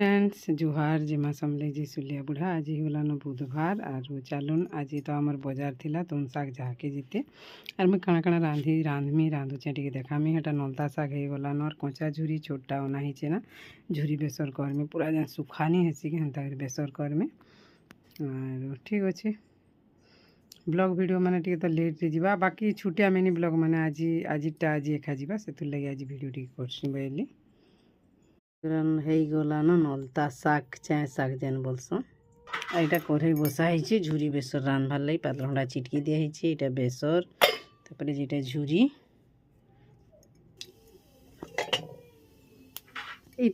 Friends जुहार जिमा समले जी सुलिया बुढ़ा आज ही गलान बुधवार और चलुन आज तो आमर बजार थिला तुम शाग जाके जीते और मैं काଣା काଣା रांधमी रांधुचे टे देखामी हेटा नलता शाग हो गलान और कचा झुरी छोटा ओना ही ना झुरी बेसर करमी पूरा जेन सुखानी हेसी कि हेन्ता बेसर करमी और ठीक अच्छे ब्लॉग वीडियो माने टे तो लेट जा बाकी छुटिया मिनी ब्लॉग माने आजिटा आज एका जा से लगे आज वीडियो टे करसी बोली गलान नलता शाग चाहे शाग जेन बोलसन यहाँ कढ़ई बसाई झुरी बेसर रांधबार लगी पातल हंडा चिटकी दिया यहाँ बेसर तापर जेटा झुरी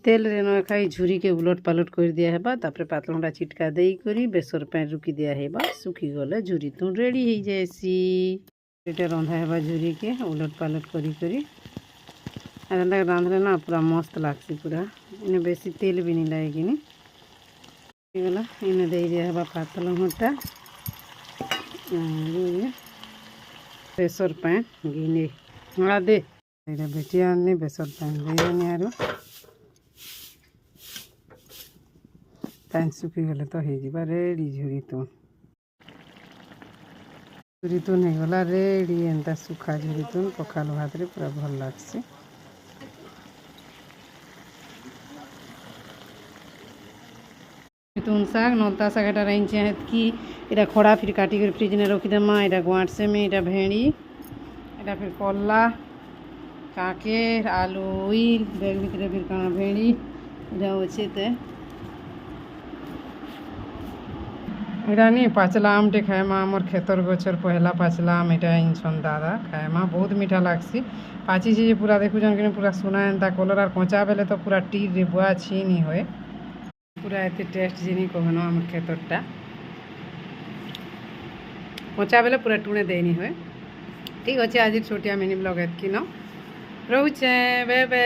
तेल रे खाई झुरी के उलट पालट कर दिया है तापर पातल हंडा चिटका दे करी बेसर पे रुकी दिया है सुखी गले झुरी तो रेडी हो जाएसी रंधा है झुरी के उलट पालट करी एंता रांधले ना पूरा मस्त लगसी पूरा इन बेसी तेल भी नहीं लगे गला इन दे दिया है पातल हटा बेसर पैन गिने हाँ दे बेटी आनी बेसर पैन देनी और पैन सुखी गले तो हो रेडी झुरी तुन हो गला रेडी एंता सुखा झुरी तुन पखाल भात रे पूरा भल लगसी तुम शाग नलता शाग এটা রাইন চাহে কি এটা খড়া ফির কাটি করে ফ্রিজ নে রাখি দেমা এটা গোয়াটসে মে এটা ভেঁড়ি এটা ফির কল্লা কাকের আলু উইল বেগ ভিতরে ফির কানা ভেঁড়ি এটা হচ্ছে তে এটা নি পাচলা আমটে খায় মা আমার ক্ষেতর গছর পহেলা পাচলা আম এটা ইনছন দাদা খায় মা বহুত মিঠা লাগছি পাচিছে যে পুরা দেখুছন কিনে পুরা সোনা এন্তা কলর আর কঁচা বেলে তো পুরা টির রে বুয়া ছিনি হয় पूरा एत टेस्ट जिनी कहन आम खेतरटा पचा बेले पूरा टुणे देनी हुए ठीक अच्छे आज छोटिया मिनी ब्लॉग एतकी न रोचे बे बे।